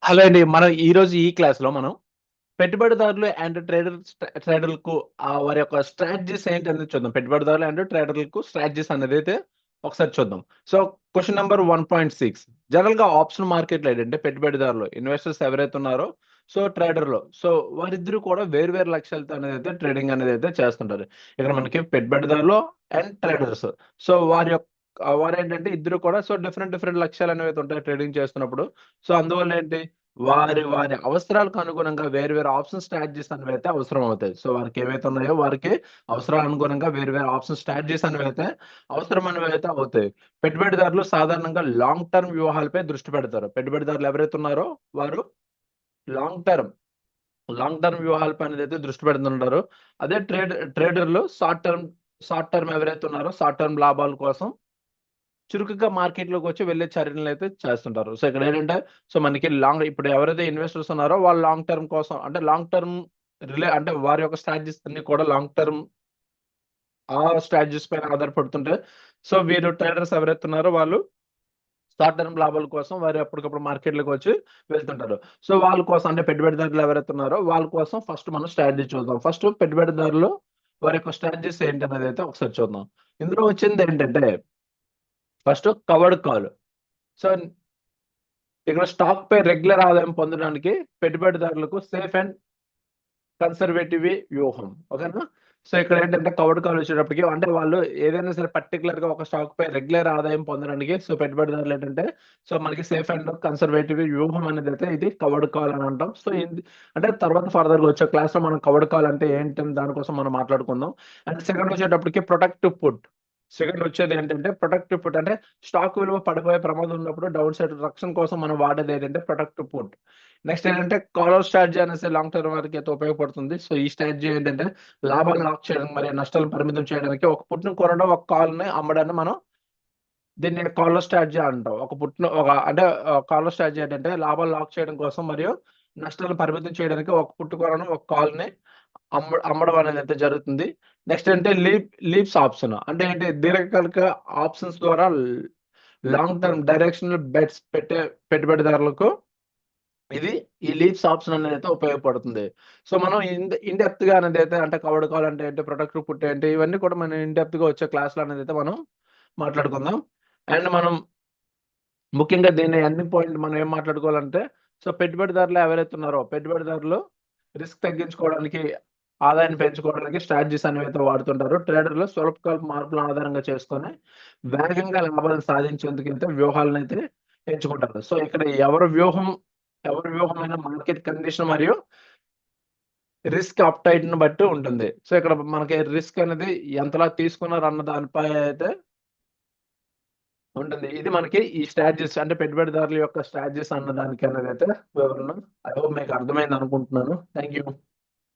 Hello అండి. మనం ఈరోజు ఈ క్లాస్‌లో మనం పెట్టుబడిదారులు అండ్ ట్రేడర్‌లకు వారి యొక్క స్ట్రాటజీస్ ఏంటనేది చూద్దాం. పెట్టుబడిదారులు అండ్ ట్రేడర్‌లకు స్ట్రాటజీస్ అనేదైతే ఒకసారి చూద్దాం. సో, క్వెషన్ నంబర్ 1.6 జనరల్‌గా ఆప్షన్ మార్కెట్‌లో ఏంటంటే పెట్టుబడిదారులు ఇన్వెస్టర్స్ ఎవరైతే ఉన్నారో ట్రేడర్‌లు వారిద్దరూ కూడా వేరు వేరు లక్ష్యాలతో అనేదైతే ట్రేడింగ్ అనేదైతే చేస్తుంటారు. ఇక్కడ మనకి పెట్టుబడిదారులు అండ్ ట్రేడర్స్. వారేంటంటే ఇద్దరు కూడా డిఫరెంట్ డిఫరెంట్ లక్ష్యాలనేవైతే ఉంటాయి ట్రేడింగ్ చేస్తున్నప్పుడు. అందువల్ల ఏంటి వారి అవసరాలకు అనుగుణంగా వేరు వేరు ఆప్షన్ స్ట్రాటజీస్ అనేవైతే అవసరం అవుతాయి. వారికి ఏవైతే ఉన్నాయో వారికి అవసరాలకు అనుగుణంగా వేరు వేరు ఆప్షన్ స్ట్రాటజీస్ అనేవైతే అవసరమైనవైతే అవుతాయి. పెట్టుబడిదారులు సాధారణంగా లాంగ్ టర్మ్ వ్యూహాలపై దృష్టి పెడతారు. పెట్టుబడిదారులు ఎవరైతే ఉన్నారో వారు లాంగ్ టర్మ్, లాంగ్ టర్మ్ వ్యూహాలపై అనేదైతే దృష్టి పెడుతుంటారు. అదే ట్రేడర్‌లు షార్ట్ టర్మ్ ఎవరైతే ఉన్నారో షార్ట్ టర్మ్ లాభాల కోసం చురుకుగా మార్కెట్‌లోకొచ్చి వెళ్ళే చర్యలనైతే చేస్తుంటారు. ఇక్కడేంటంటే మనకి ఇప్పుడు ఎవరైతే ఇన్వెస్టర్స్ ఉన్నారో వాళ్ళు లాంగ్ టర్మ్ కోసం అంటే లాంగ్ టర్మ్ అంటే వారి యొక్క స్ట్రాటజీస్ అన్నీ కూడా లాంగ్ టర్మ్ స్ట్రాటజీస్ పైన ఆధారపడుతుంటాయి. వీరు ట్రేడర్స్ ఎవరైతే ఉన్నారో వాళ్ళు షార్ట్ టర్మ్ లాభాల కోసం వారు ఎప్పటికప్పుడు మార్కెట్‌లోకొచ్చి వెళ్తుంటారు. వాళ్ళ కోసం అంటే పెట్టుబడిదారులు ఎవరైతే ఉన్నారో వాళ్ళ కోసం ఫస్ట్ మనం స్ట్రాటజీ చూద్దాం. ఫస్ట్ పెట్టుబడిదారులు వారి యొక్క స్ట్రాటజీస్ ఏంటనేదైతే ఒకసారి చూద్దాం. ఇందులో వచ్చిందేంటంటే ఫస్ట్ కవర్డ్ కాల్. సో ఇక్కడ స్టాక్‌పై రెగ్యులర్ ఆదాయం పొందడానికి పెట్టుబడిదారులకు సేఫ్ అండ్ కన్సర్వేటివ్ వ్యూహం. ఓకేనా? ఇక్కడేంటంటే కవర్డ్ కాల్ వచ్చేటప్పటికి అంటే వాళ్ళు ఏదైనా సరే పర్టిక్యులర్‌గా ఒక స్టాక్‌పై రెగ్యులర్ ఆదాయం పొందడానికి పెట్టుబడిదారులేంటంటే మనకి సేఫ్ అండ్ కన్సర్వేటివ్ వ్యూహం అనేదైతే ఇది కవర్డ్ కాల్ అని అంటాం. ఇది అంటే తర్వాత ఫర్దర్‌గా వచ్చే క్లాస్‌లో మనం కవర్డ్ కాల్ అంటే ఏంటని దానికోసం మనం మాట్లాడుకుందాం. అండ్ సెకండ్ వచ్చేటప్పటికి ప్రొటెక్టివ్ పుట్. సెకండ్ వచ్చేదేంటంటే ప్రొటెక్టివ్ పుట్ అంటే స్టాక్ విలువ పడిపోయే ప్రమాదం ఉన్నప్పుడు డౌన్ సైడ్ రక్షణ కోసం మనం వాడేదేంటంటే ప్రొటెక్టివ్ పుట్. నెక్స్ట్ ఏంటంటే కాలర్ స్ట్రాటజీ అనేసి లాంగ్ టర్మ్ వరకైతే ఉపయోగపడుతుంది. ఈ స్ట్రాటజీ ఏంటంటే లాభాలు లాక్ చేయడం మరియు నష్టాలను పరిమితం చేయడానికి ఒక పుట్‌ని కొనడం, ఒక కాల్‌ని అమ్మడాన్ని మనం దీన్ని కాలర్ స్ట్రాటజీ అంటాం. కాలర్ స్ట్రాటజీ ఏంటంటే లాభాలు లాక్ చేయడం కోసం మరియు నష్టాలను పరిమితం చేయడానికి ఒక పుట్ కొనడం, ఒక కాల్‌ని అమ్మడం అనేదైతే జరుగుతుంది. నెక్స్ట్ అంటే లీప్స్ ఆప్షన్ అంటే ఏంటి దీర్ఘకాలిక ఆప్షన్స్ ద్వారా లాంగ్ టర్మ్ డైరెక్షనల్ బెట్స్ పెట్టే పెట్టుబడిదారులకు ఈ లీప్స్ ఆప్షన్ అనేదైతే ఉపయోగపడుతుంది. మనం ఇన్ డెప్త్‌గా అనేదైతే అంటే కవర్డ్ కాల్ అంటే ఏంటి, ప్రొటెక్టివ్ పుట్ ఏంటి, ఇవన్నీ కూడా మనం ఇన్ డెప్త్‌గా వచ్చే క్లాస్‌లో అనేదైతే మనం మాట్లాడుకుందాం. అండ్ మనం ముఖ్యంగా దీన్ని ఎండింగ్ పాయింట్ మనం ఏం మాట్లాడుకోవాలంటే పెట్టుబడిదారులు ఎవరైతే ఉన్నారో పెట్టుబడిదారులు రిస్క్ తగ్గించుకోవడానికి, ఆదాయాన్ని పెంచుకోవడానికి స్ట్రాటజీస్ అనేవైతే వాడుతుంటారు. ట్రేడర్‌లు స్వల్పకాలిక మార్పులను ఆధారంగా చేసుకొని వేగంగా లాభాలను సాధించేందుకైతే వ్యూహాలనైతే ఎంచుకుంటారు. ఇక్కడ ఎవరి వ్యూహమైన మార్కెట్ కండిషన్ మరియు రిస్క్ అప్‌టైట్‌ని బట్టి ఉంటుంది. ఇక్కడ మనకి రిస్క్ అనేది ఎంతలా తీసుకున్నారు అన్న దానిపై అయితే ఉంటుంది. ఇది మనకి ఈ స్ట్రాటజీస్ అంటే పెట్టుబడిదారుల యొక్క స్ట్రాటజీస్ అన్న దానికనేదైతే వివరణ. ఐ హోప్ మీకు అర్థమైందనుకుంటున్నాను. Thank you.